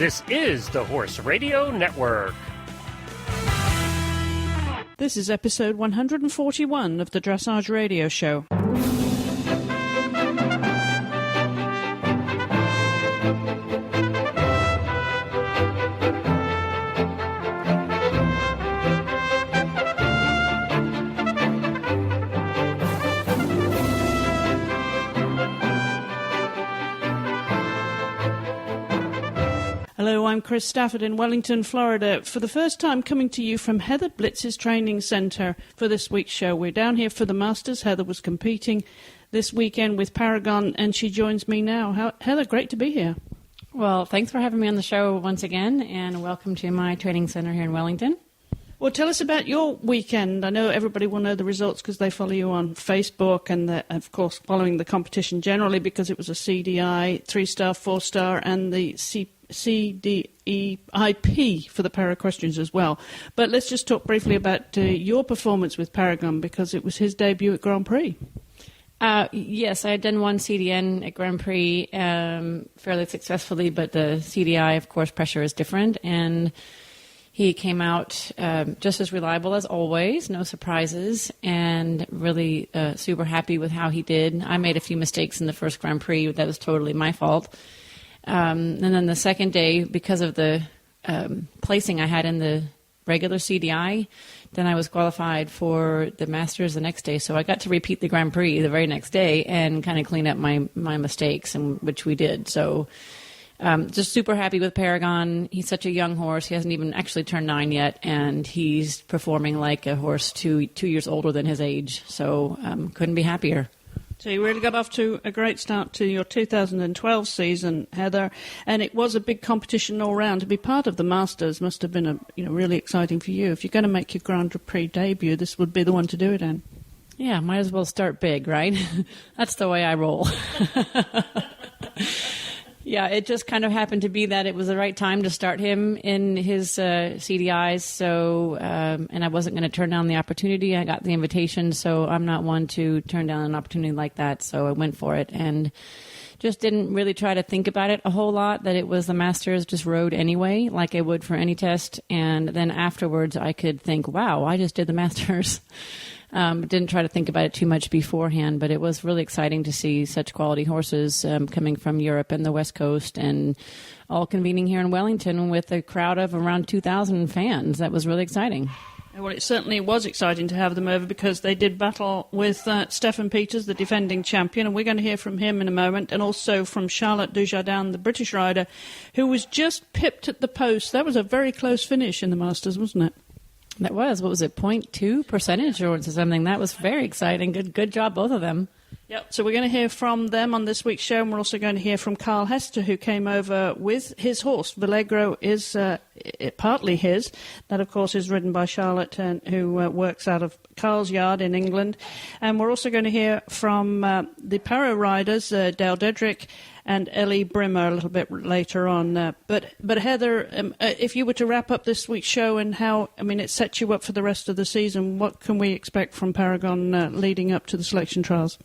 This is the Horse Radio Network. This is episode 141 of the Dressage Radio Show. Hello, I'm Chris Stafford in Wellington, Florida, for the first time coming to you from Heather Blitz's Training Center for this week's show. We're down here for the Masters. Heather was competing this weekend with Paragon, and she joins me now. Heather, great to be here. Well, thanks for having me on the show once again, and welcome to my training center here in Wellington. Well, tell us about your weekend. I know everybody will know the results because they follow you on Facebook and, of course, following the competition generally because it was a CDI, 3-star, 4-star, and the CDEIP for the para questions as well. But let's just talk briefly about your performance with Paragon because it was his debut at Grand Prix. Yes, I had done one CDN at Grand Prix fairly successfully, but the CDI, of course, pressure is different, and he came out just as reliable as always, no surprises, and really super happy with how he did. I made a few mistakes in the first Grand Prix. That was totally my fault. And then the second day, because of the placing I had in the regular CDI, then I was qualified for the Masters the next day. So I got to repeat the Grand Prix the very next day and kind of clean up my mistakes, which we did. So just super happy with Paragon. He's such a young horse. He hasn't even actually turned 9 yet, and he's performing like a horse two years older than his age. So couldn't be happier. So you really got off to a great start to your 2012 season, Heather, and it was a big competition all round. To be part of the Masters must have been really exciting for you. If you're going to make your Grand Prix debut, this would be the one to do it in. Yeah, might as well start big, right? That's the way I roll. Yeah, it just kind of happened to be that it was the right time to start him in his CDIs. So, and I wasn't going to turn down the opportunity. I got the invitation, so I'm not one to turn down an opportunity like that. So I went for it and just didn't really try to think about it a whole lot, that it was the Masters, just rode anyway, like I would for any test. And then afterwards I could think, wow, I just did the Masters. Didn't try to think about it too much beforehand, but it was really exciting to see such quality horses coming from Europe and the West Coast and all convening here in Wellington with a crowd of around 2,000 fans. That was really exciting. Well, it certainly was exciting to have them over because they did battle with Stefan Peters, the defending champion, and we're going to hear from him in a moment, and also from Charlotte Dujardin, the British rider, who was just pipped at the post. That was a very close finish in the Masters, wasn't it? That was, what was it, 0.2% or something? That was very exciting. Good job, both of them. Yep. So we're going to hear from them on this week's show, and we're also going to hear from Carl Hester, who came over with his horse. Vallegro is partly his. That, of course, is ridden by Charlotte, who works out of Carl's Yard in England. And we're also going to hear from the Para riders, Dale Dedrick and Ellie Brimmer, a little bit later on. But Heather, if you were to wrap up this week's show and it sets you up for the rest of the season, what can we expect from Paragon leading up to the selection trials?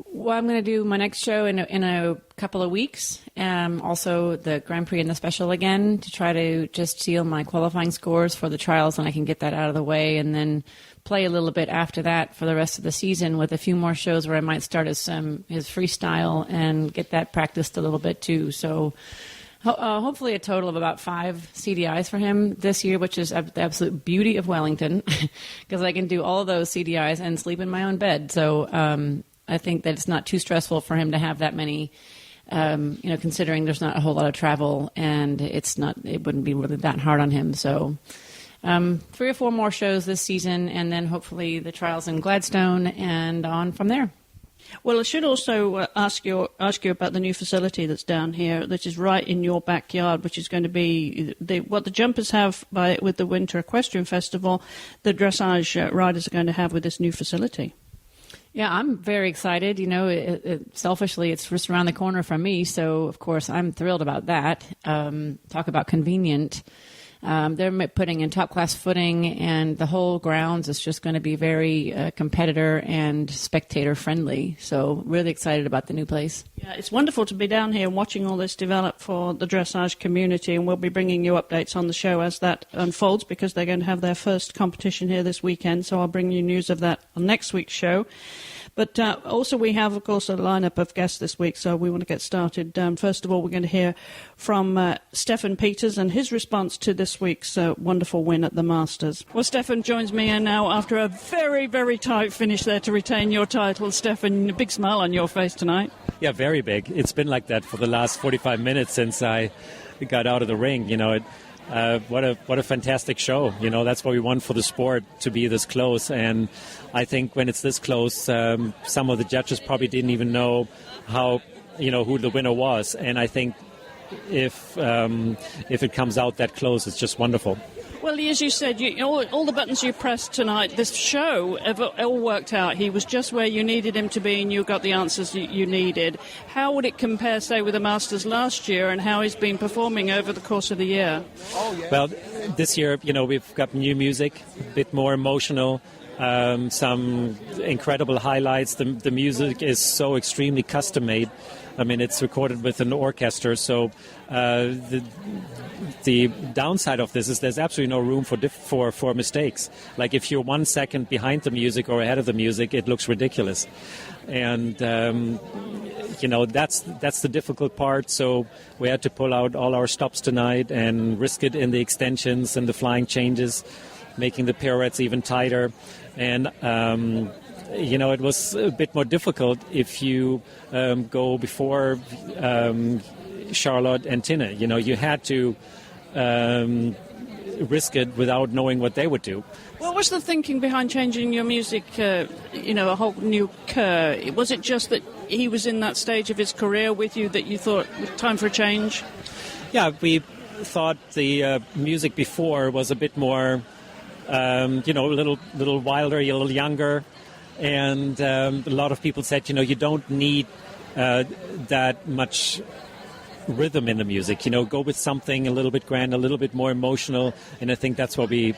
Well, I'm going to do my next show in a couple of weeks. Also, the Grand Prix and the Special again to try to just seal my qualifying scores for the trials, and I can get that out of the way, and then play a little bit after that for the rest of the season with a few more shows where I might start his freestyle and get that practiced a little bit too. So hopefully a total of about 5 CDIs for him this year, which is the absolute beauty of Wellington because I can do all of those CDIs and sleep in my own bed. So I think that it's not too stressful for him to have that many, considering there's not a whole lot of travel and it wouldn't be really that hard on him. So 3 or 4 more shows this season, and then hopefully the trials in Gladstone and on from there. Well, I should also ask you about the new facility that's down here, that is right in your backyard, which is going to be what the jumpers have with the Winter Equestrian Festival, the dressage riders are going to have with this new facility. Yeah, I'm very excited. Selfishly, it's just around the corner from me, so of course I'm thrilled about that. Talk about convenient. They're putting in top-class footing, and the whole grounds is just going to be very competitor and spectator-friendly. So really excited about the new place. Yeah, it's wonderful to be down here watching all this develop for the dressage community, and we'll be bringing you updates on the show as that unfolds, because they're going to have their first competition here this weekend, so I'll bring you news of that on next week's show. But also we have, of course, a lineup of guests this week, so we want to get started. First of all, we're going to hear from Stefan Peters and his response to this week's wonderful win at the Masters. Well, Stefan joins me here now after a very, very tight finish there to retain your title. Stefan, a big smile on your face tonight. Yeah, very big. It's been like that for the last 45 minutes since I got out of the ring. You know, what a fantastic show. You know, that's what we want for the sport, to be this close. And I think when it's this close, some of the judges probably didn't even know who the winner was. And I think if it comes out that close, it's just wonderful. Well, as you said, all the buttons you pressed tonight, this show, have all worked out. He was just where you needed him to be, and you got the answers you needed. How would it compare, say, with the Masters last year, and how he's been performing over the course of the year? Well, this year, we've got new music, a bit more emotional, some incredible highlights. The music is so extremely custom-made. I mean, it's recorded with an orchestra, so the downside of this is there's absolutely no room for mistakes. Like if you're 1 second behind the music or ahead of the music, it looks ridiculous. And that's the difficult part. So we had to pull out all our stops tonight and risk it in the extensions and the flying changes, making the pirouettes even tighter. And it was a bit more difficult if you go before Charlotte and Tinne. You had to risk it without knowing what they would do. What was the thinking behind changing your music, a whole new Kerr? Was it just that he was in that stage of his career with you that you thought, time for a change? Yeah, we thought the music before was a bit more, a little wilder, a little younger. And a lot of people said, you don't need that much rhythm in the music. Go with something a little bit grand, a little bit more emotional. And I think that's what we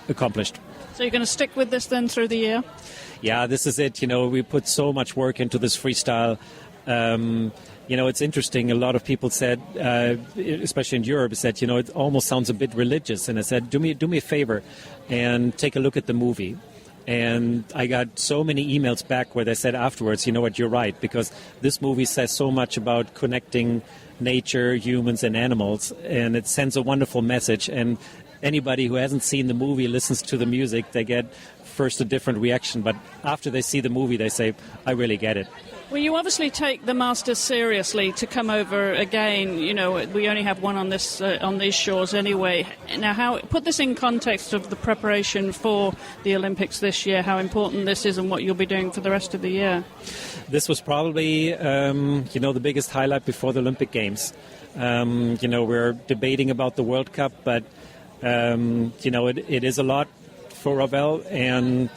accomplished. So you're going to stick with this then through the year? Yeah, this is it. We put so much work into this freestyle. It's interesting. A lot of people said, especially in Europe, said, it almost sounds a bit religious. And I said, do me a favor and take a look at the movie. And I got so many emails back where they said afterwards, you know what, you're right, because this movie says so much about connecting nature, humans, and animals, and it sends a wonderful message. And anybody who hasn't seen the movie listens to the music, they get first a different reaction, but after they see the movie, they say, I really get it. Well, you obviously take the Masters seriously to come over again. We only have one on these shores anyway. Now, put this in context of the preparation for the Olympics this year, how important this is and what you'll be doing for the rest of the year. This was probably, the biggest highlight before the Olympic Games. We're debating about the World Cup, but, it is a lot for Ravel. And,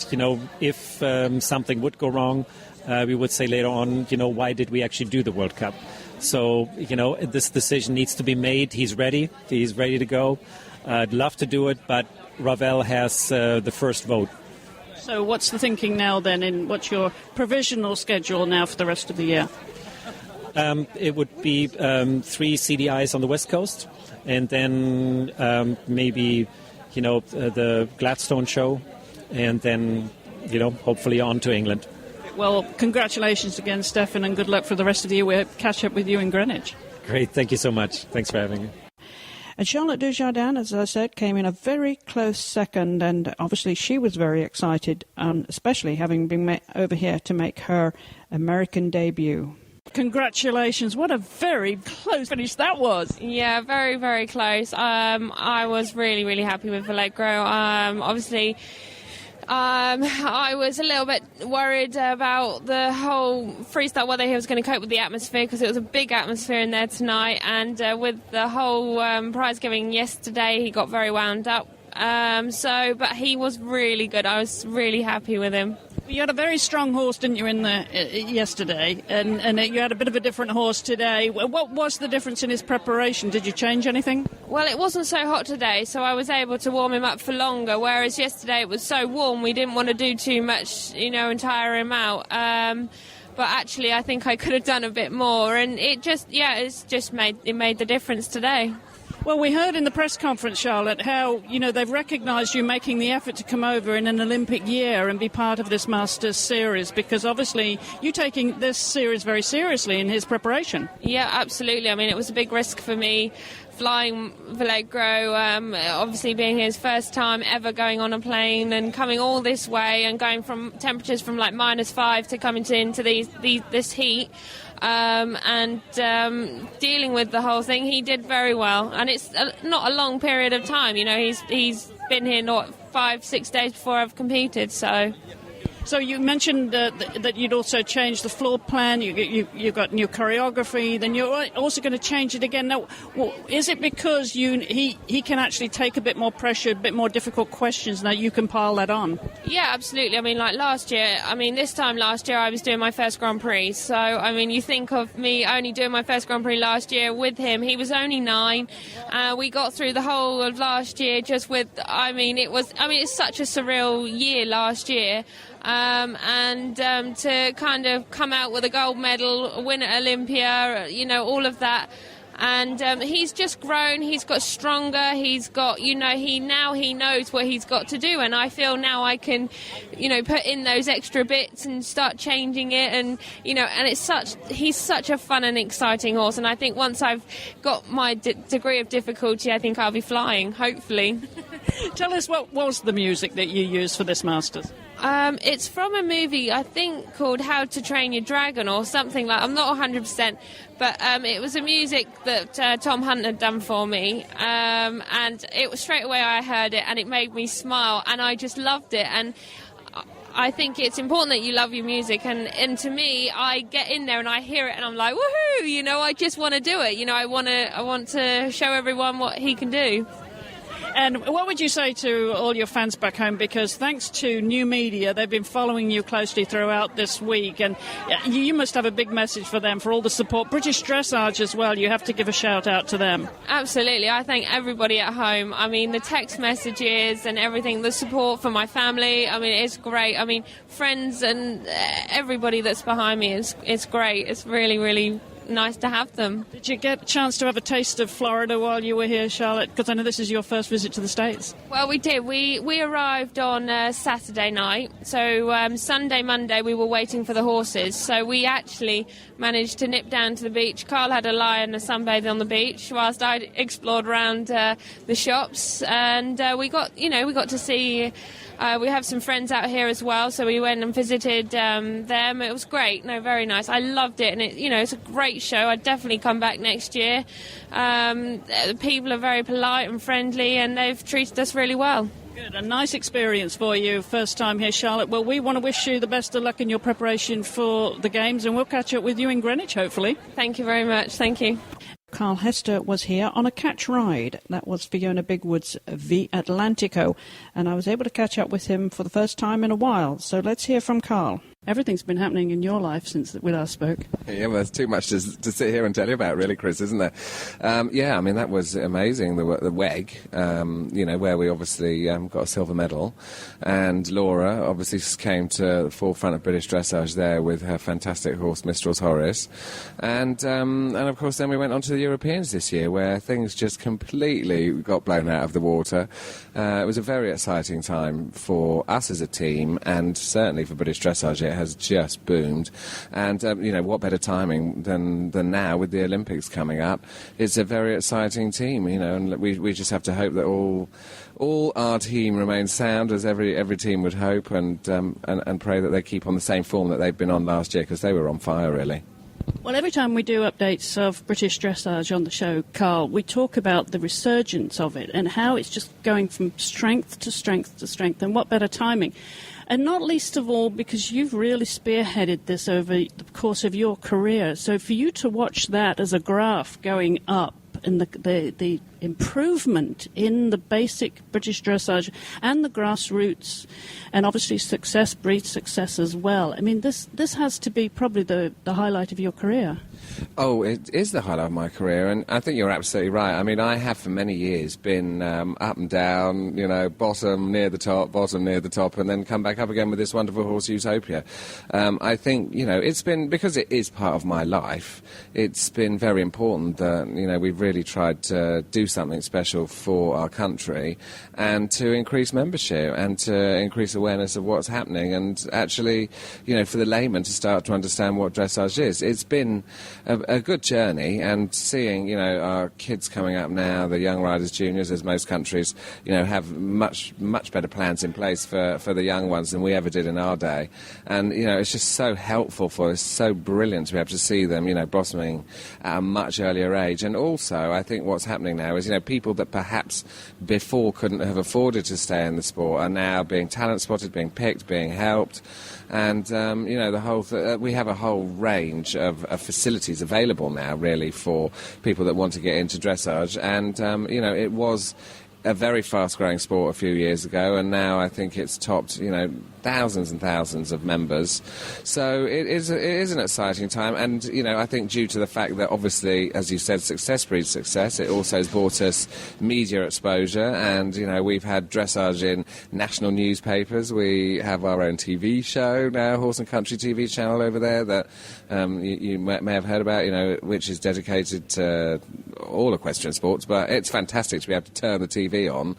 if something would go wrong, we would say later on, why did we actually do the World Cup? So, this decision needs to be made. He's ready. He's ready to go. I'd love to do it, but Ravel has the first vote. So what's the thinking now then, and what's your provisional schedule now for the rest of the year? It would be 3 CDIs on the West Coast, and then maybe, the Gladstone show, and then, hopefully on to England. Well, congratulations again, Stefan, and good luck for the rest of the year. We'll catch up with you in Greenwich. Great. Thank you so much. Thanks for having me. And Charlotte Dujardin, as I said, came in a very close second, and obviously she was very excited, especially having been over here to make her American debut. Congratulations. What a very close finish that was. Yeah, very, very close. I was really, really happy with Allegro. Obviously, I was a little bit worried about the whole freestyle, whether he was going to cope with the atmosphere, because it was a big atmosphere in there tonight, and with the whole prize giving yesterday, he got very wound up. But he was really good. I was really happy with him. You had a very strong horse, didn't you, in the yesterday, and you had a bit of a different horse today. What was the difference in his preparation? Did you change anything? Well, it wasn't so hot today, so I was able to warm him up for longer, whereas yesterday it was so warm we didn't want to do too much, and tire him out. But actually, I think I could have done a bit more, and it's made the difference today. Well, we heard in the press conference, Charlotte, how, they've recognised you making the effort to come over in an Olympic year and be part of this Masters series, because obviously you're taking this series very seriously in his preparation. Yeah, absolutely. I mean, it was a big risk for me flying Vallegro, obviously being his first time ever going on a plane and coming all this way and going from temperatures from like -5 to coming into this heat. And dealing with the whole thing, he did very well, and it's not a long period of time. He's been here not 5-6 days before I've competed. So you mentioned that you'd also changed the floor plan. You got new choreography. Then you're also going to change it again. Now, is it because he can actually take a bit more pressure, a bit more difficult questions? Now you can pile that on. Yeah, absolutely. I mean, like last year. I mean, this time last year I was doing my first Grand Prix. So I mean, you think of me only doing my first Grand Prix last year with him. He was only 9. We got through the whole of last year just with. It's such a surreal year last year. To kind of come out with a gold medal, win at Olympia, all of that. And he's just grown, he's got stronger, he's got, he knows what he's got to do. And I feel now I can, put in those extra bits and start changing it. And, he's such a fun and exciting horse. And I think once I've got my degree of difficulty, I think I'll be flying, hopefully. Tell us, what was the music that you used for this Masters? It's from a movie, I think, called How to Train Your Dragon or something like. I'm not 100%, but it was a music that Tom Hunt had done for me, and it was straight away I heard it, and it made me smile, and I just loved it. And I think it's important that you love your music, and to me, I get in there and I hear it, and I'm like, woohoo! I just want to do it. I want to show everyone what he can do. And what would you say to all your fans back home? Because thanks to new media, they've been following you closely throughout this week. And you must have a big message for them, for all the support. British Dressage as well, you have to give a shout out to them. Absolutely. I thank everybody at home. I mean, the text messages and everything, the support from my family, I mean, it's great. I mean, friends and everybody that's behind me, it's great. It's really, really nice to have them. Did you get a chance to have a taste of Florida while you were here, Charlotte? Because I know this is your first visit to the States. Well, we did. We arrived on Saturday night. So Sunday, Monday, we were waiting for the horses. So we actually managed to nip down to the beach. Carl had a lie and a sunbathe on the beach whilst I explored around the shops. And we got to see... we have some friends out here as well, so we went and visited them. It was great. No, very nice. I loved it, and it's a great show. I'd definitely come back next year. The people are very polite and friendly, and they've treated us really well. Good. A nice experience for you. First time here, Charlotte. Well, we want to wish you the best of luck in your preparation for the Games, and we'll catch up with you in Greenwich, hopefully. Thank you very much. Thank you. Carl Hester was here on a catch ride. That was Fiona Bigwood's V Atlantico, and I was able to catch up with him for the first time in a while. So let's hear from Carl. Everything's been happening in your life since we last spoke. Yeah, well, there's too much to sit here and tell you about, really, Chris, isn't there? I mean, that was amazing, the WEG, where we obviously got a silver medal. And Laura obviously came to the forefront of British Dressage there with her fantastic horse, Mistral's Horace. And of course, then we went on to the Europeans this year, where things just completely got blown out of the water. It was a very exciting time for us as a team, and certainly for British Dressage. It has just boomed, and what better timing than now with the Olympics coming up? It's a very exciting team, and we just have to hope that all our team remains sound, as every team would hope, and pray that they keep on the same form that they've been on last year, because they were on fire, really. Well, every time we do updates of British Dressage on the show, Carl, we talk about the resurgence of it and how it's just going from strength to strength to strength, and what better timing. And not least of all, because you've really spearheaded this over the course of your career. So for you to watch that as a graph going up, and the improvement in the basic British dressage and the grassroots, and obviously success breeds success as well. I mean, this has to be probably the highlight of your career. Oh, it is the highlight of my career, and I think you're absolutely right. I mean, I have for many years been up and down, bottom, near the top, and then come back up again with this wonderful horse, Utopia. I think, it's been, because it is part of my life, it's been very important that, we've really tried to do something special for our country and to increase membership and to increase awareness of what's happening and actually, for the layman to start to understand what dressage is. It's been a good journey, and seeing, our kids coming up now, the young riders, juniors, as most countries, have much better plans in place for the young ones than we ever did in our day. And, it's just so helpful for us, so brilliant to be able to see them, blossoming at a much earlier age. And also, I think what's happening now is, people that perhaps before couldn't have afforded to stay in the sport are now being talent spotted, being picked, being helped. And, the whole we have a whole range of facilities available now, really, for people that want to get into dressage. And, it was a very fast-growing sport a few years ago, and now I think it's topped, thousands and thousands of members. So it is an exciting time, and, I think due to the fact that, obviously, as you said, success breeds success, it also has brought us media exposure, and, we've had dressage in national newspapers. We have our own TV show now, Horse and Country TV channel over there, that you may have heard about, which is dedicated to all equestrian sports, but it's fantastic to be able to turn the TV on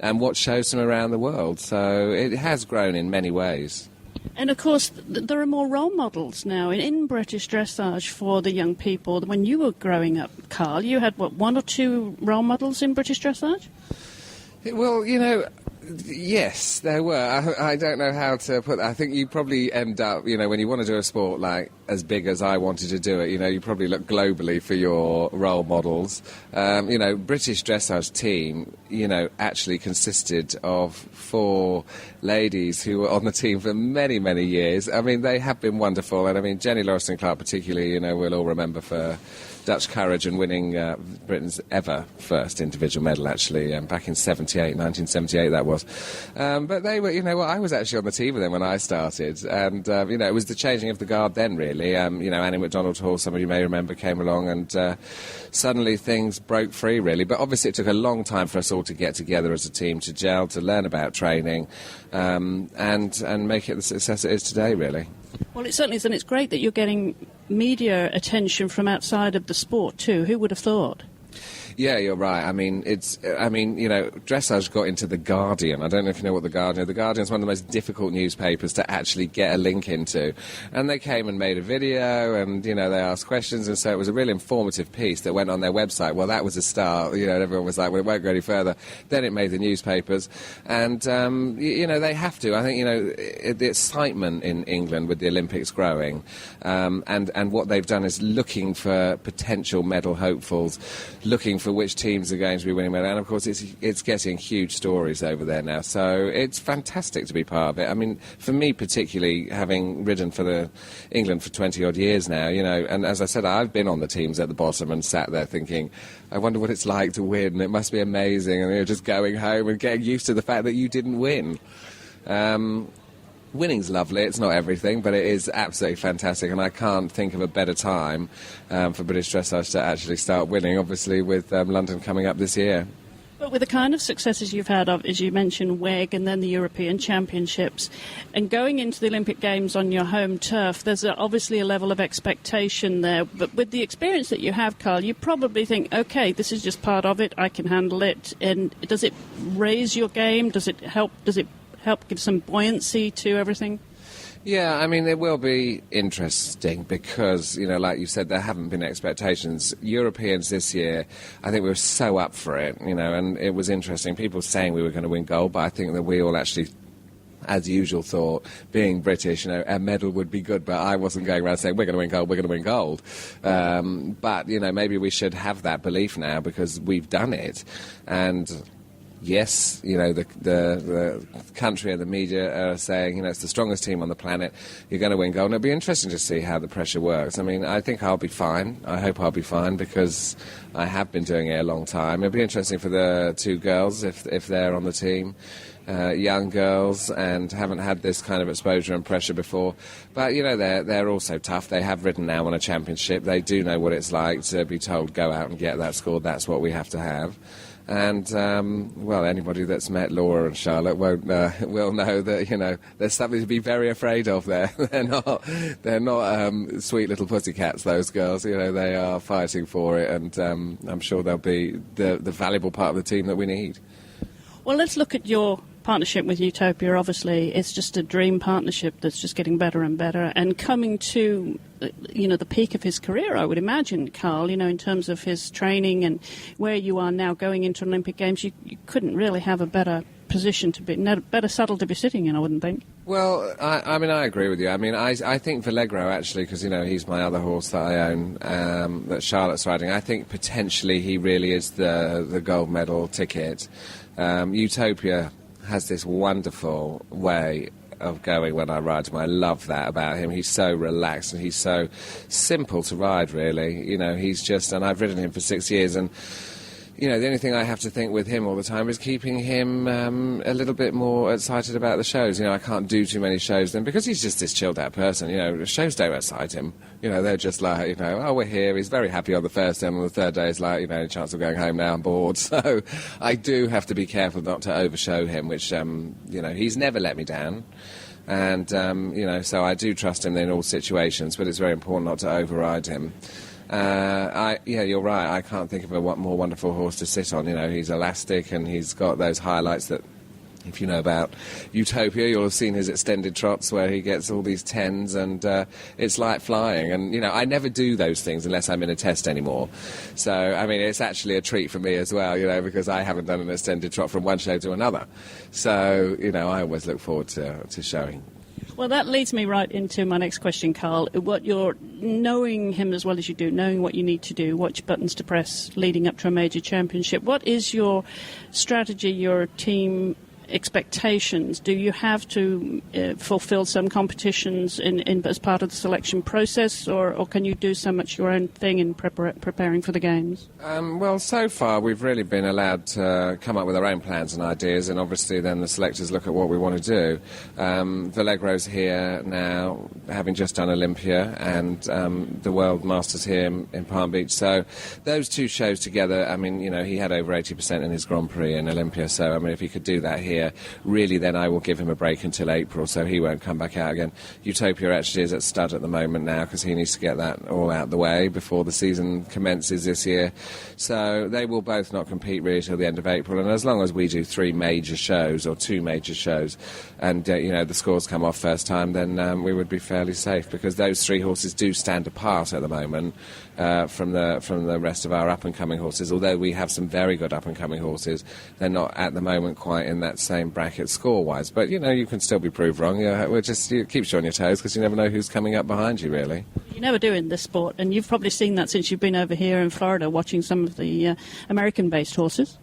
and watch shows from around the world. So it has grown in many ways. And, of course, there are more role models now in British dressage for the young people. When you were growing up, Carl, you had, one or two role models in British dressage? Well, yes, there were. I don't know how to put that. I think you probably end up, when you want to do a sport like as big as I wanted to do it, you probably look globally for your role models. British dressage team, actually consisted of 4 ladies who were on the team for many, many years. I mean, they have been wonderful. And I mean, Jenny Lauriston-Clark particularly, we'll all remember for Dutch courage and winning Britain's ever first individual medal, actually, back in 1978 that was. But they were, I was actually on the team with them when I started, and, it was the changing of the guard then, really. Annie MacDonald Hall, some of you may remember, came along, and suddenly things broke free, really. But obviously it took a long time for us all to get together as a team, to gel, to learn about training, and make it the success it is today, really. Well, it certainly is, and it's great that you're getting media attention from outside of the sport too. Who would have thought? Yeah, you're right. I mean, Dressage got into The Guardian. I don't know if you know what The Guardian is. The Guardian is one of the most difficult newspapers to actually get a link into. And they came and made a video, and, they asked questions, and so it was a really informative piece that went on their website. Well, that was a start. Everyone was like, well, it won't go any further. Then it made the newspapers. And, they have to. I think, the excitement in England with the Olympics growing, and what they've done is looking for potential medal hopefuls, looking for which teams are going to be winning medals, and of course it's getting huge stories over there now, so it's fantastic to be part of it. I mean, for me particularly, having ridden for England for 20 odd years now, and as I said, I've been on the teams at the bottom and sat there thinking, I wonder what it's like to win, it must be amazing, and just going home and getting used to the fact that you didn't win. Winning's lovely, it's not everything, but it is absolutely fantastic, and I can't think of a better time for British dressage to actually start winning, obviously with London coming up this year. But with the kind of successes you've had, as you mentioned, WEG and then the European Championships, and going into the Olympic Games on your home turf, there's obviously a level of expectation there. But with the experience that you have, Carl, you probably think, OK, this is just part of it, I can handle it. And does it raise your game? Does it help give some buoyancy to everything? Yeah, I mean, it will be interesting because, like you said, there haven't been expectations. Europeans this year, I think we were so up for it, and it was interesting. People saying we were going to win gold, but I think that we all actually, as usual, thought, being British, a medal would be good, but I wasn't going around saying, we're going to win gold, we're going to win gold. But, maybe we should have that belief now because we've done it. And yes, the country and the media are saying, it's the strongest team on the planet. You're going to win gold. And it'll be interesting to see how the pressure works. I mean, I think I'll be fine. I hope I'll be fine because I have been doing it a long time. It'll be interesting for the two girls if they're on the team. Young girls and haven't had this kind of exposure and pressure before. But, they're also tough. They have ridden now on a championship. They do know what it's like to be told, go out and get that score. That's what we have to have. And, anybody that's met Laura and Charlotte will know that, there's something to be very afraid of there. They're not sweet little pussycats, those girls. They are fighting for it, and I'm sure they'll be the valuable part of the team that we need. Well, let's look at your partnership with Utopia. Obviously, it's just a dream partnership that's just getting better and better, and coming to the peak of his career, I would imagine, Carl, in terms of his training and where you are now going into Olympic Games. You couldn't really have a better position to be, better saddle to be sitting in, I wouldn't think. Well, I agree with you. I mean, I think Vallegro, actually, because, he's my other horse that I own, that Charlotte's riding, I think potentially he really is the gold medal ticket. Utopia has this wonderful way of going when I ride him. I love that about him. He's so relaxed and he's so simple to ride, really. He's just, and I've ridden him for 6 years, and the only thing I have to think with him all the time is keeping him a little bit more excited about the shows. I can't do too many shows then because he's just this chilled-out person. Shows don't excite him. They're just like, oh, we're here. He's very happy on the first day, and on the third day he's like, any chance of going home now, I'm bored. So I do have to be careful not to overshow him, which, he's never let me down. And, so I do trust him in all situations, but it's very important not to override him. You're right. I can't think of a more wonderful horse to sit on. He's elastic and he's got those highlights that, if you know about Utopia, you'll have seen his extended trots where he gets all these tens, and it's like flying. And, I never do those things unless I'm in a test anymore. So, I mean, it's actually a treat for me as well, because I haven't done an extended trot from one show to another. So, I always look forward to showing. Well, that leads me right into my next question, Carl. What you're knowing him as well as you do, knowing what you need to do, what buttons to press leading up to a major championship. What is your strategy, your team expectations? Do you have to fulfill some competitions as part of the selection process, or can you do so much your own thing in preparing for the games? Well, so far we've really been allowed to come up with our own plans and ideas, and obviously then the selectors look at what we want to do. Vallegro's here now, having just done Olympia, and the World Masters here in Palm Beach. So those two shows together, I mean, he had over 80% in his Grand Prix in Olympia, so I mean, if he could do that here, really then I will give him a break until April, so he won't come back out again. Utopia actually is at stud at the moment now because he needs to get that all out the way before the season commences this year. So they will both not compete really till the end of April, and as long as we do 3 major shows or 2 major shows and the scores come off first time, then we would be fairly safe, because those 3 horses do stand apart at the moment from the rest of our up-and-coming horses. Although we have some very good up-and-coming horses, they're not at the moment quite in that same bracket score-wise. But, you can still be proved wrong. You keep you on your toes, because you never know who's coming up behind you, really. You never do in this sport, and you've probably seen that since you've been over here in Florida watching some of the American-based horses.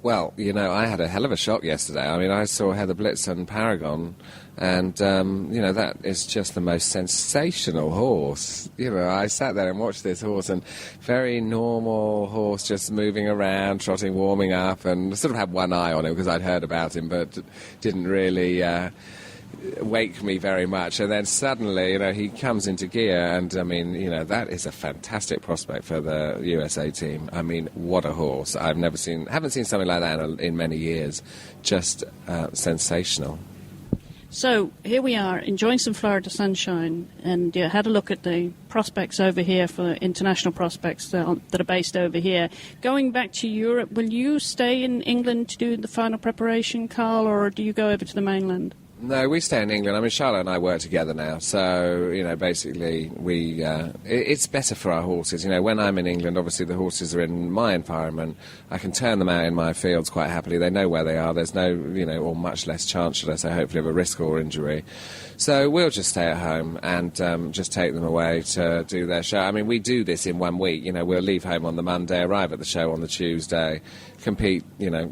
Well, I had a hell of a shock yesterday. I mean, I saw Heather Blitz and Paragon, and, that is just the most sensational horse. I sat there and watched this horse, and very normal horse, just moving around, trotting, warming up, and sort of had one eye on him because I'd heard about him, but didn't really wake me very much. And then suddenly, he comes into gear, and I mean, that is a fantastic prospect for the USA team. I mean, what a horse. Haven't seen something like that in many years. Just sensational. So here we are, enjoying some Florida sunshine, and you had a look at the prospects over here for international prospects that are based over here. Going back to Europe, will you stay in England to do the final preparation, Carl, or do you go over to the mainland? No, we stay in England. I mean, Charlotte and I work together now, so, basically it's better for our horses. When I'm in England, obviously the horses are in my environment. I can turn them out in my fields quite happily. They know where they are. There's no, or much less chance, should I say, hopefully, of a risk or injury. So we'll just stay at home and just take them away to do their show. I mean, we do this in 1 week. We'll leave home on the Monday, arrive at the show on the Tuesday, compete,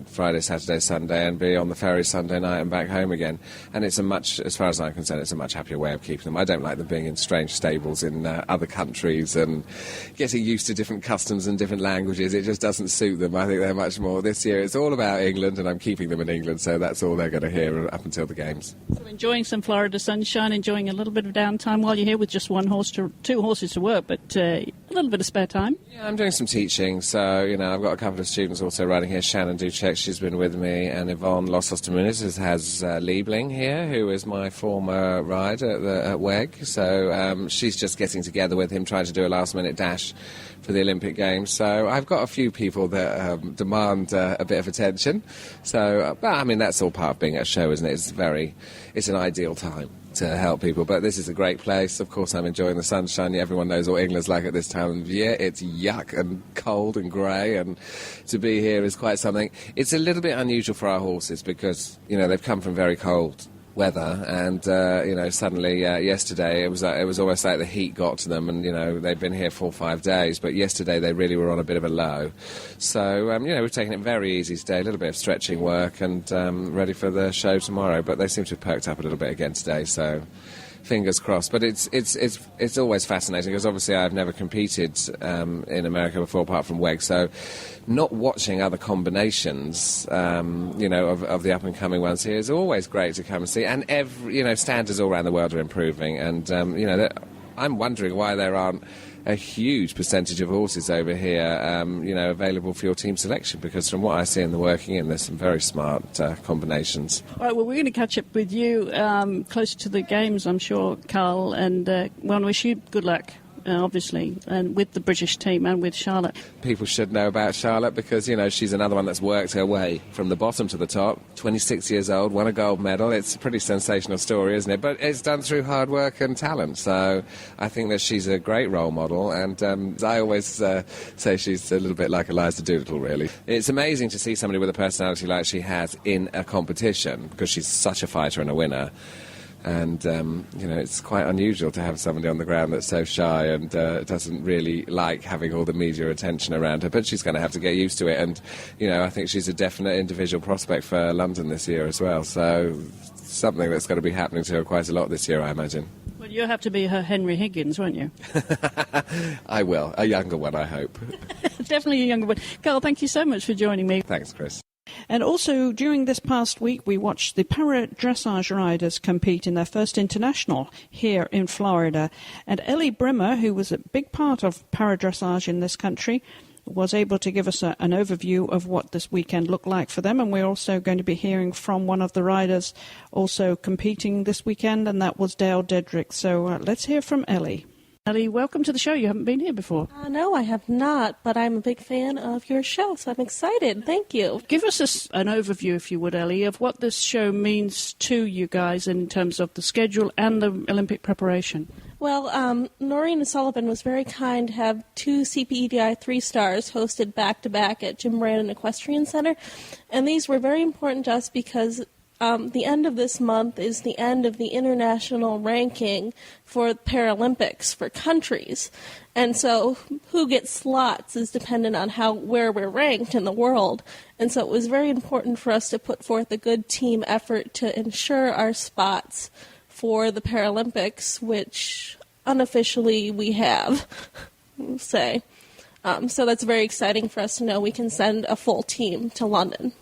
Friday, Saturday, Sunday, and be on the ferry Sunday night and back home again. And it's as far as I'm concerned, it's a much happier way of keeping them. I don't like them being in strange stables in other countries and getting used to different customs and different languages. It just doesn't suit them. I think they're much more. This year it's all about England, and I'm keeping them in England, so that's all they're going to hear up until the games. So enjoying some Florida sunshine, enjoying a little bit of downtime while you're here with just two horses to work, but a little bit of spare time. Yeah, I'm doing some teaching, so, I've got a couple of students also riding here. Shannon Duchek, she's been with me, and Yvonne Los Ostermuniz has Liebling here, who is my former rider at WEG. So she's just getting together with him, trying to do a last-minute dash for the Olympic Games. So I've got a few people that demand a bit of attention. So, that's all part of being at a show, isn't it? It's an ideal time to help people, but this is a great place. Of course, I'm enjoying the sunshine. Everyone knows what England's like at this time of year. It's yuck and cold and grey, and to be here is quite something. It's a little bit unusual for our horses because, they've come from very cold weather, and suddenly yesterday it was almost like the heat got to them, and they've been here 4 or 5 days, but yesterday they really were on a bit of a low. So we've taken it very easy today, a little bit of stretching work, and ready for the show tomorrow. But they seem to have perked up a little bit again today, so fingers crossed. But it's always fascinating because obviously I've never competed in America before apart from WEG, so not watching other combinations of the up and coming ones here is always great to come and see. And standards all around the world are improving, and I'm wondering why there aren't a huge percentage of horses over here available for your team selection, because from what I see in the working in, there's some very smart combinations. All right, well, we're going to catch up with you closer to the games, I'm sure, Carl, and want to wish you good luck. Obviously, and with the British team and with Charlotte. People should know about Charlotte because, she's another one that's worked her way from the bottom to the top. 26 years old, won a gold medal. It's a pretty sensational story, isn't it? But it's done through hard work and talent. So I think that she's a great role model. And I always say she's a little bit like Eliza Doolittle, really. It's amazing to see somebody with a personality like she has in a competition because she's such a fighter and a winner. And, it's quite unusual to have somebody on the ground that's so shy and doesn't really like having all the media attention around her. But she's going to have to get used to it. And, I think she's a definite individual prospect for London this year as well. So something that's going to be happening to her quite a lot this year, I imagine. Well, you'll have to be her Henry Higgins, won't you? I will. A younger one, I hope. Definitely a younger one. Carl, thank you so much for joining me. Thanks, Chris. And also, during this past week, we watched the para dressage riders compete in their first international here in Florida. And Ellie Brimmer, who was a big part of para dressage in this country, was able to give us an overview of what this weekend looked like for them. And we're also going to be hearing from one of the riders also competing this weekend, and that was Dale Dedrick. So let's hear from Ellie. Ellie, welcome to the show. You haven't been here before. No, I have not, but I'm a big fan of your show, so I'm excited. Thank you. Give us an overview, if you would, Ellie, of what this show means to you guys in terms of the schedule and the Olympic preparation. Well, Noreen Sullivan was very kind to have 2 CPEDI 3-stars hosted back-to-back at Jim Brandon Equestrian Center, and these were very important to us because the end of this month is the end of the international ranking for Paralympics for countries. And so who gets slots is dependent on where we're ranked in the world. And so it was very important for us to put forth a good team effort to ensure our spots for the Paralympics, which unofficially we have, say. So that's very exciting for us to know we can send a full team to London.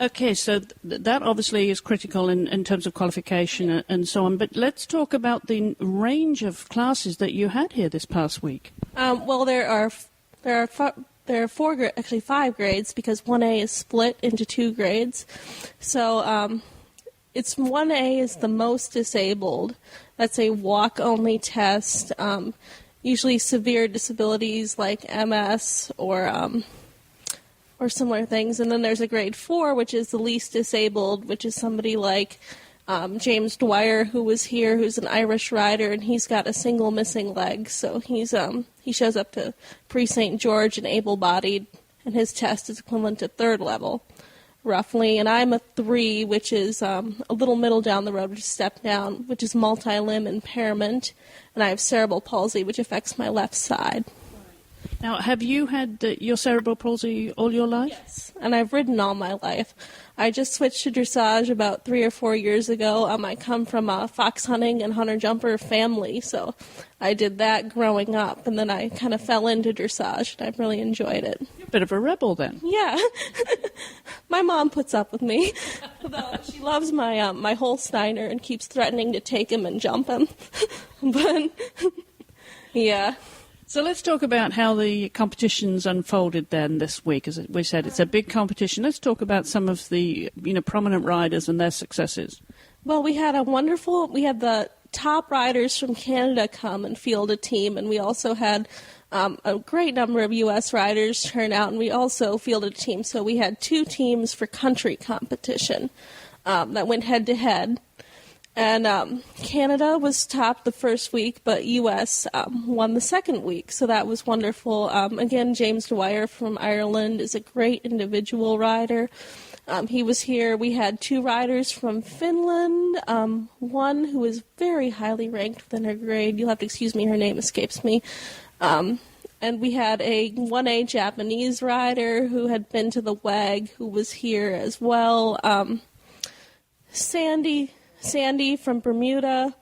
Okay, so that obviously is critical in terms of qualification and so on. But let's talk about the range of classes that you had here this past week. Well, there are 5 grades because 1A is split into 2 grades. So it's 1A is the most disabled. That's a walk-only test. Usually severe disabilities like MS or similar things. And then there's a grade 4, which is the least disabled, which is somebody like James Dwyer, who was here, who's an Irish rider, and he's got a single missing leg, so he shows up to Pre-St. George and able-bodied, and his test is equivalent to 3rd level, roughly. And I'm a 3, which is a little middle down the road, which is step down, which is multi-limb impairment, and I have cerebral palsy, which affects my left side. Now, have you had your cerebral palsy all your life? Yes, and I've ridden all my life. I just switched to dressage about 3 or 4 years ago. I come from a fox hunting and hunter-jumper family, so I did that growing up, and then I kind of fell into dressage, and I've really enjoyed it. You're a bit of a rebel, then. Yeah. My mom puts up with me, although she loves my Holsteiner and keeps threatening to take him and jump him. But, yeah. So let's talk about how the competitions unfolded then this week. As we said, it's a big competition. Let's talk about some of the prominent riders and their successes. Well, we had the top riders from Canada come and field a team, and we also had a great number of U.S. riders turn out, and we also fielded a team. So we had 2 teams for country competition that went head-to-head. And Canada was top the first week, but U.S. Won the second week, so that was wonderful. Again, James Dwyer from Ireland is a great individual rider. He was here. We had 2 riders from Finland, one who is very highly ranked within her grade. You'll have to excuse me, her name escapes me. And we had a 1A Japanese rider who had been to the WAG who was here as well. Sandy from Bermuda,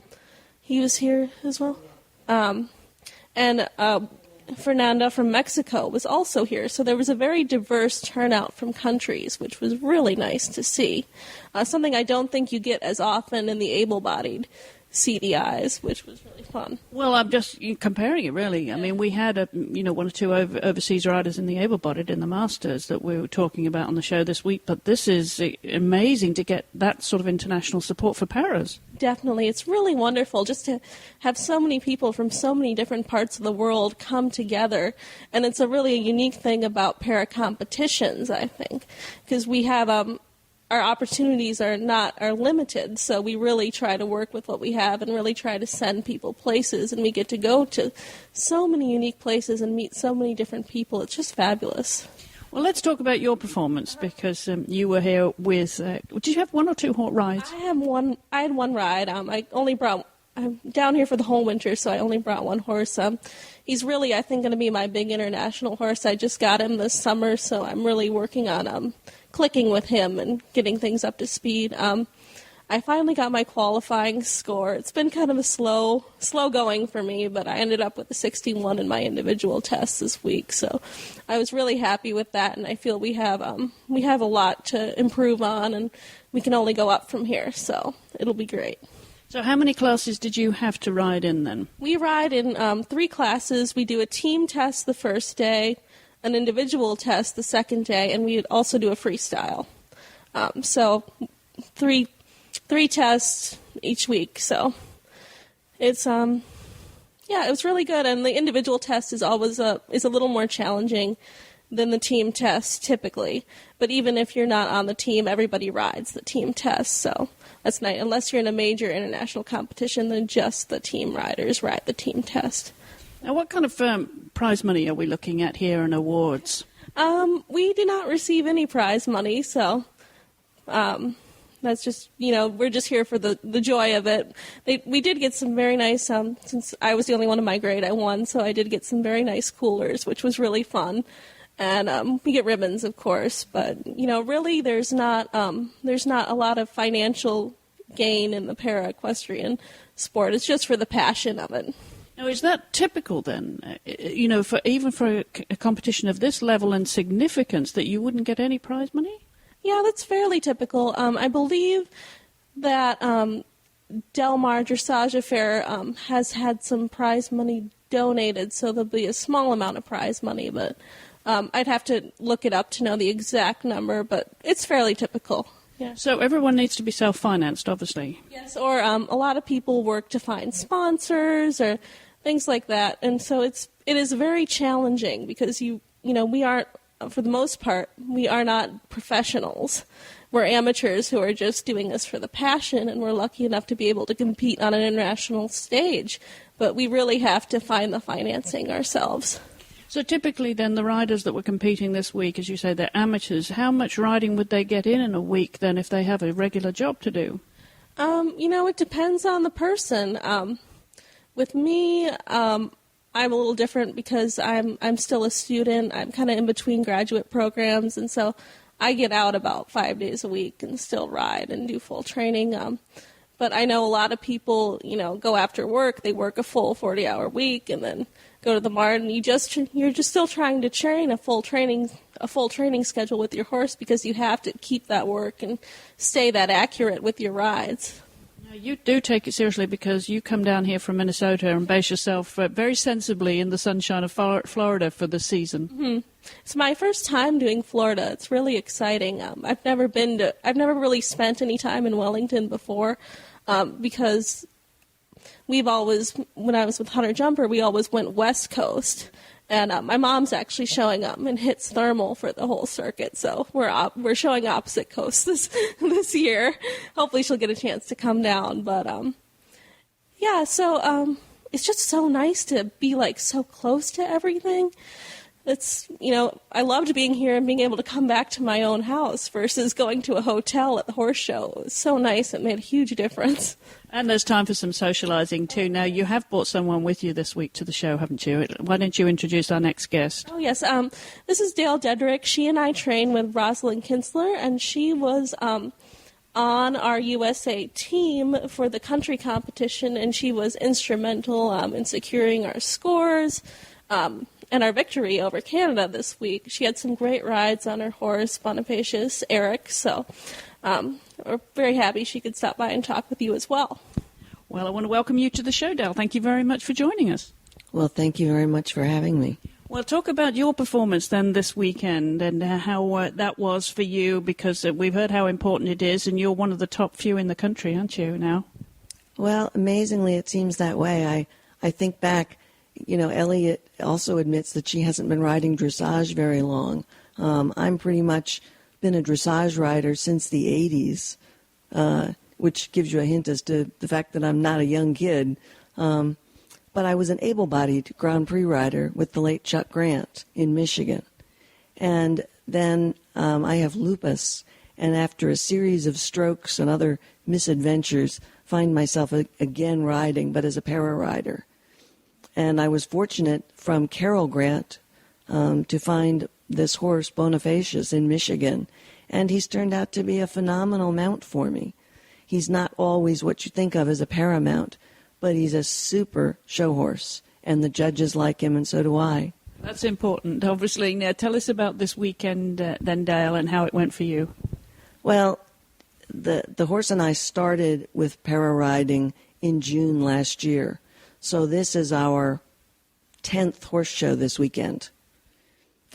he was here as well. And Fernanda from Mexico was also here. So there was a very diverse turnout from countries, which was really nice to see. Something I don't think you get as often in the able-bodied CDIs, which was really fun. Well, I'm just comparing it, really. I mean, we had 1 or 2 overseas riders in the able-bodied in the Masters that we were talking about on the show this week, but this is amazing to get that sort of international support for paras. Definitely. It's really wonderful just to have so many people from so many different parts of the world come together, and it's a really unique thing about para competitions, I think, because we have our opportunities are limited, so we really try to work with what we have and really try to send people places, and we get to go to so many unique places and meet so many different people. It's just fabulous. Well, let's talk about your performance, because you were here with, did you have 1 or 2 rides? I had one ride. I'm down here for the whole winter, so I only brought 1 horse. He's really, I think, going to be my big international horse. I just got him this summer, so I'm really working on clicking with him and getting things up to speed. I finally got my qualifying score. It's been kind of a slow going for me, but I ended up with a 61 in my individual tests this week. So I was really happy with that, and I feel we have a lot to improve on, and we can only go up from here. So it'll be great. So how many classes did you have to ride in then? We ride in 3 classes. We do a team test the first day, an individual test the second day, and we also do a freestyle. So three tests each week. So it's it was really good. And the individual test is always is a little more challenging than the team test typically. But even if you're not on the team, everybody rides the team test. So that's nice. Unless you're in a major international competition, then just the team riders ride the team test. Now, what kind of prize money are we looking at here and awards? We do not receive any prize money, so that's just, we're just here for the joy of it. We did get some very nice, since I was the only one in my grade, I won, so I did get some very nice coolers, which was really fun. And we get ribbons, of course, but, really there's not a lot of financial gain in the para-equestrian sport. It's just for the passion of it. Now, is that typical then, for a competition of this level and significance, that you wouldn't get any prize money? Yeah, that's fairly typical. I believe that Del Mar Dressage Affair has had some prize money donated, so there'll be a small amount of prize money, but I'd have to look it up to know the exact number, but it's fairly typical. Yeah. So everyone needs to be self-financed, obviously. Yes, or a lot of people work to find sponsors or things like that, and so it is very challenging because we aren't for the most part, we are not professionals. We're amateurs who are just doing this for the passion, and we're lucky enough to be able to compete on an international stage. But we really have to find the financing ourselves. So typically then the riders that were competing this week, as you say, they're amateurs. How much riding would they get in a week then if they have a regular job to do? It depends on the person. With me, I'm a little different because I'm still a student. I'm kind of in between graduate programs, and so I get out about 5 days a week and still ride and do full training. But I know a lot of people, go after work. They work a full 40-hour week and then go to the mart, and you're just still trying to train a full training schedule with your horse because you have to keep that work and stay that accurate with your rides. Now, you do take it seriously because you come down here from Minnesota and base yourself very sensibly in the sunshine of Florida for the season. Mm-hmm. It's my first time doing Florida. It's really exciting. I've never really spent any time in Wellington before because when I was with Hunter Jumper, we always went West Coast. And my mom's actually showing up in Hits Thermal for the whole circuit, so we're showing opposite coasts this year. Hopefully she'll get a chance to come down, but it's just so nice to be so close to everything. It's I loved being here and being able to come back to my own house versus going to a hotel at the horse show. It was so nice; it made a huge difference. And there's time for some socializing too. Now, you have brought someone with you this week to the show, haven't you? Why don't you introduce our next guest? Oh, yes. This is Dale Dedrick. She and I train with Rosalind Kinsler, and she was on our USA team for the country competition, and she was instrumental in securing our scores and our victory over Canada this week. She had some great rides on her horse, Bonifacius Eric, so we're very happy she could stop by and talk with you as well. Well, I want to welcome you to the show, Dale. Thank you very much for joining us. Well, thank you very much for having me. Well, talk about your performance then this weekend and how that was for you, because we've heard how important it is, and you're one of the top few in the country, aren't you, now? Well, amazingly, it seems that way. I think back, Elliot also admits that she hasn't been riding dressage very long. I'm pretty much been a dressage rider since the 80s, which gives you a hint as to the fact that I'm not a young kid. But I was an able-bodied Grand Prix rider with the late Chuck Grant in Michigan. And then I have lupus, and after a series of strokes and other misadventures, find myself again riding, but as a para-rider. And I was fortunate from Carol Grant to find this horse, Bonifacius, in Michigan, and he's turned out to be a phenomenal mount for me. He's not always what you think of as a paramount, but he's a super show horse, and the judges like him, and so do I. That's important, obviously. Now, tell us about this weekend, then, Dale, and how it went for you. Well, the horse and I started with para-riding in June last year, so this is our 10th horse show this weekend.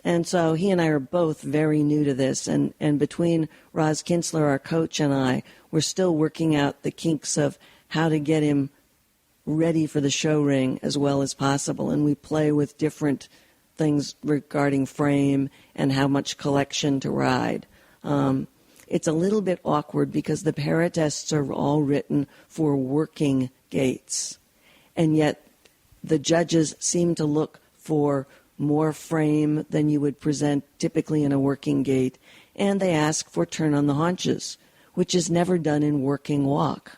And so he and I are both very new to this, and between Roz Kinsler, our coach, and I, we're still working out the kinks of how to get him ready for the show ring as well as possible, and we play with different things regarding frame and how much collection to ride. It's a little bit awkward because the para tests are all written for working gaits, and yet the judges seem to look for more frame than you would present typically in a working gait, and they ask for turn on the haunches, which is never done in working walk.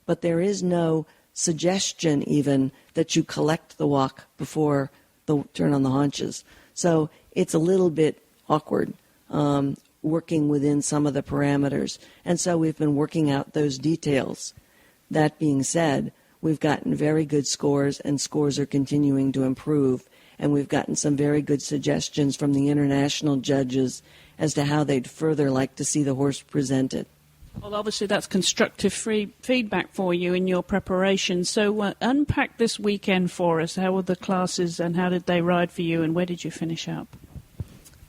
But there is no suggestion even that you collect the walk before the turn on the haunches. So it's a little bit awkward working within some of the parameters. And so we've been working out those details. That being said, we've gotten very good scores, and scores are continuing to improve. And we've gotten some very good suggestions from the international judges as to how they'd further like to see the horse presented. Well, obviously that's constructive feedback for you in your preparation. So unpack this weekend for us. How were the classes and how did they ride for you, and where did you finish up?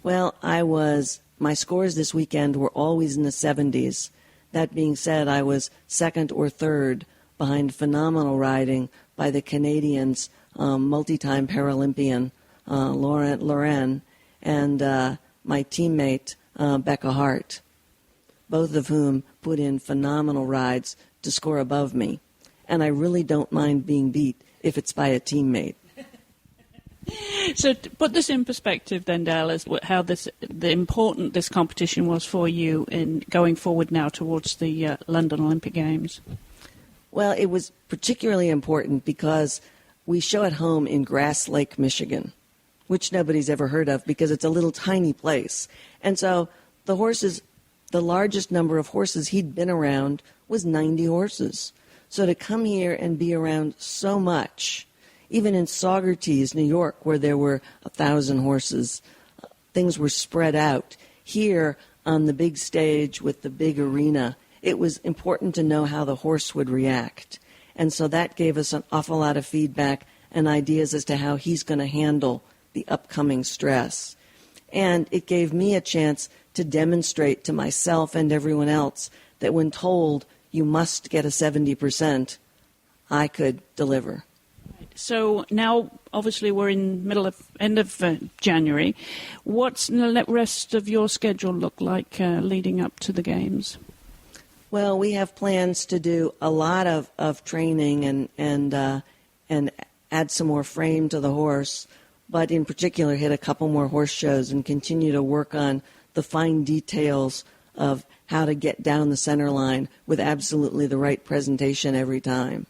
Well, my scores this weekend were always in the 70s. That being said, I was second or third behind phenomenal riding by the Canadians, multi-time Paralympian Laurent Lauren, and my teammate, Becca Hart, both of whom put in phenomenal rides to score above me. And I really don't mind being beat if it's by a teammate. So to put this in perspective then, Dale, as how the important this competition was for you in going forward now towards the London Olympic Games. Well, it was particularly important because we show at home in Grass Lake, Michigan, which nobody's ever heard of because it's a little tiny place. And so the largest number of horses he'd been around was 90 horses. So to come here and be around so much, even in Saugerties, New York, where there were 1,000 horses, things were spread out. Here on the big stage with the big arena, it was important to know how the horse would react. And so that gave us an awful lot of feedback and ideas as to how he's going to handle the upcoming stress. And it gave me a chance to demonstrate to myself and everyone else that when told you must get a 70%, I could deliver. So now, obviously, we're in end of January. What's the rest of your schedule look like leading up to the games? Well, we have plans to do a lot of training and add some more frame to the horse, but in particular hit a couple more horse shows and continue to work on the fine details of how to get down the center line with absolutely the right presentation every time.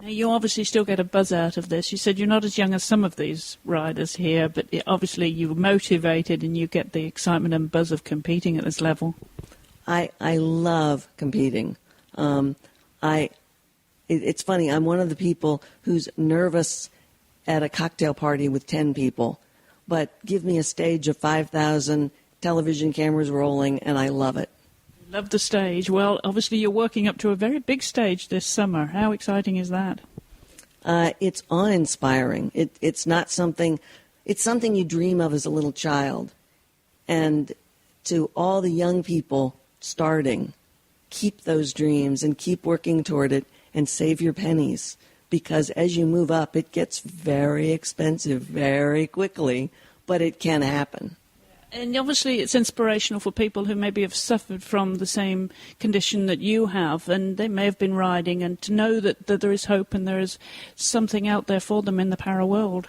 Now, you obviously still get a buzz out of this. You said you're not as young as some of these riders here, but obviously you're motivated and you get the excitement and buzz of competing at this level. I love competing. It's funny, I'm one of the people who's nervous at a cocktail party with 10 people, but give me a stage of 5,000, television cameras rolling, and I love it. Love the stage. Well, obviously you're working up to a very big stage this summer. How exciting is that? It's awe-inspiring. It's not something. It's something you dream of as a little child. And to all the young people starting, keep those dreams and keep working toward it and save your pennies. Because as you move up, it gets very expensive very quickly, but it can happen. And obviously it's inspirational for people who maybe have suffered from the same condition that you have, and they may have been riding, and to know that there is hope and there is something out there for them in the para world.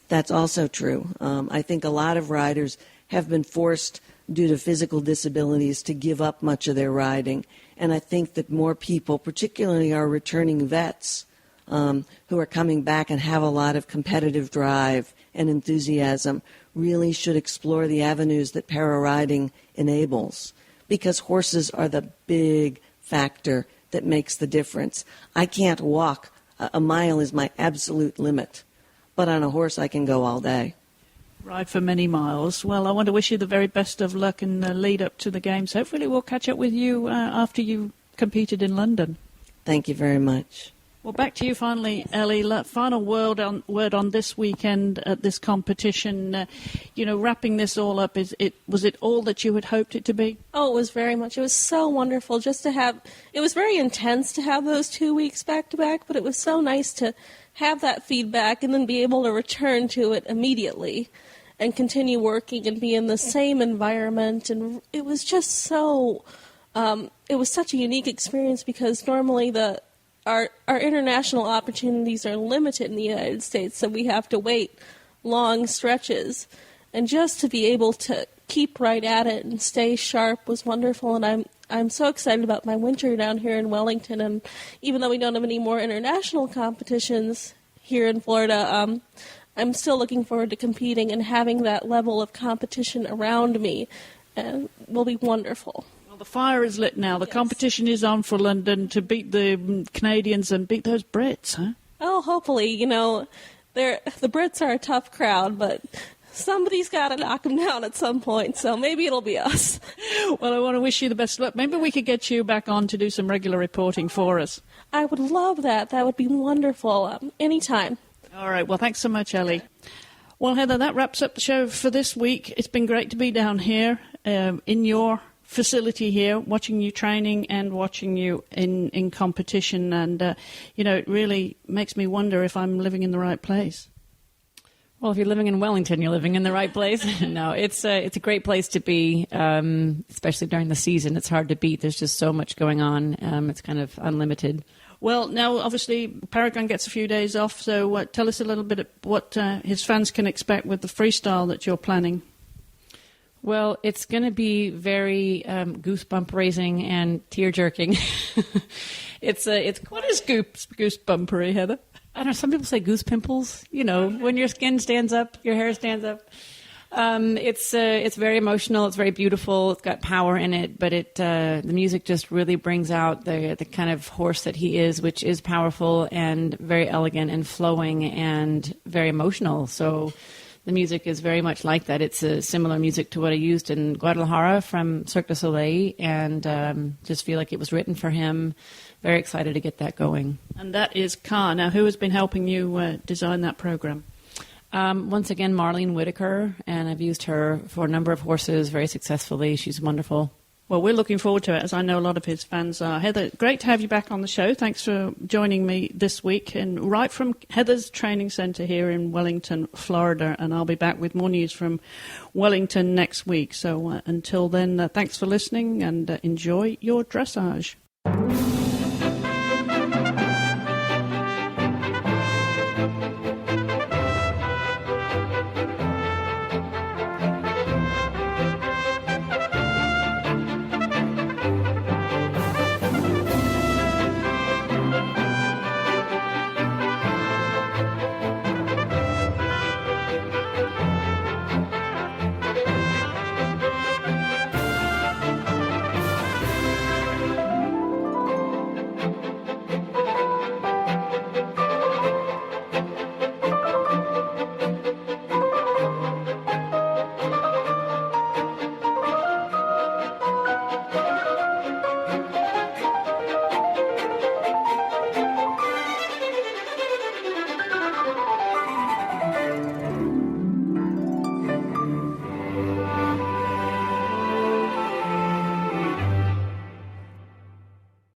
That's also true. I think a lot of riders have been forced, due to physical disabilities, to give up much of their riding. And I think that more people, particularly our returning vets, who are coming back and have a lot of competitive drive and enthusiasm, really should explore the avenues that para riding enables, because horses are the big factor that makes the difference. I can't walk. A mile is my absolute limit, but on a horse I can go all day. Ride for many miles. Well, I want to wish you the very best of luck in the lead up to the games. Hopefully we'll catch up with you after you competed in London. Thank you very much. Well, back to you finally, Ellie. Final word on this weekend at this competition. Wrapping this all up, was it all that you had hoped it to be? Oh, it was very much. It was so wonderful just to have. It was very intense to have those 2 weeks back to back, but it was so nice to have that feedback and then be able to return to it immediately and continue working and be in the same environment. And it was just so. It was such a unique experience because normally our international opportunities are limited in the United States, so we have to wait long stretches. And just to be able to keep right at it and stay sharp was wonderful. And I'm so excited about my winter down here in Wellington. And even though we don't have any more international competitions here in Florida, I'm still looking forward to competing and having that level of competition around me, and will be wonderful. The fire is lit now. The competition is on for London to beat the Canadians and beat those Brits, huh? Oh, hopefully. The Brits are a tough crowd, but somebody's got to knock them down at some point, so maybe it'll be us. Well, I want to wish you the best of luck. Maybe we could get you back on to do some regular reporting for us. I would love that. That would be wonderful. Anytime. All right. Well, thanks so much, Ellie. Well, Heather, that wraps up the show for this week. It's been great to be down here in your facility here, watching you training and watching you in competition, and it really makes me wonder if I'm living in the right place. Well, if you're living in Wellington, you're living in the right place. No, it's a great place to be, especially during the season. It's hard to beat. There's just so much going on. It's kind of unlimited. Well, now, obviously, Paragon gets a few days off, so tell us a little bit of what his fans can expect with the freestyle that you're planning. Well, it's going to be very goosebump-raising and tear-jerking. It's What is goosebumpery, Heather? I don't know, some people say goose pimples, when your skin stands up, your hair stands up. It's very emotional. It's very beautiful. It's got power in it, but the music just really brings out the kind of horse that he is, which is powerful and very elegant and flowing and very emotional. So the music is very much like that. It's a similar music to what I used in Guadalajara from Cirque du Soleil, and just feel like it was written for him. Very excited to get that going. And that is Car. Now, who has been helping you design that program? Once again, Marlene Whitaker, and I've used her for a number of horses very successfully. She's wonderful. Well, we're looking forward to it, as I know a lot of his fans are. Heather, great to have you back on the show. Thanks for joining me this week, and right from Heather's training centre here in Wellington, Florida, and I'll be back with more news from Wellington next week. So until then, thanks for listening, and enjoy your dressage.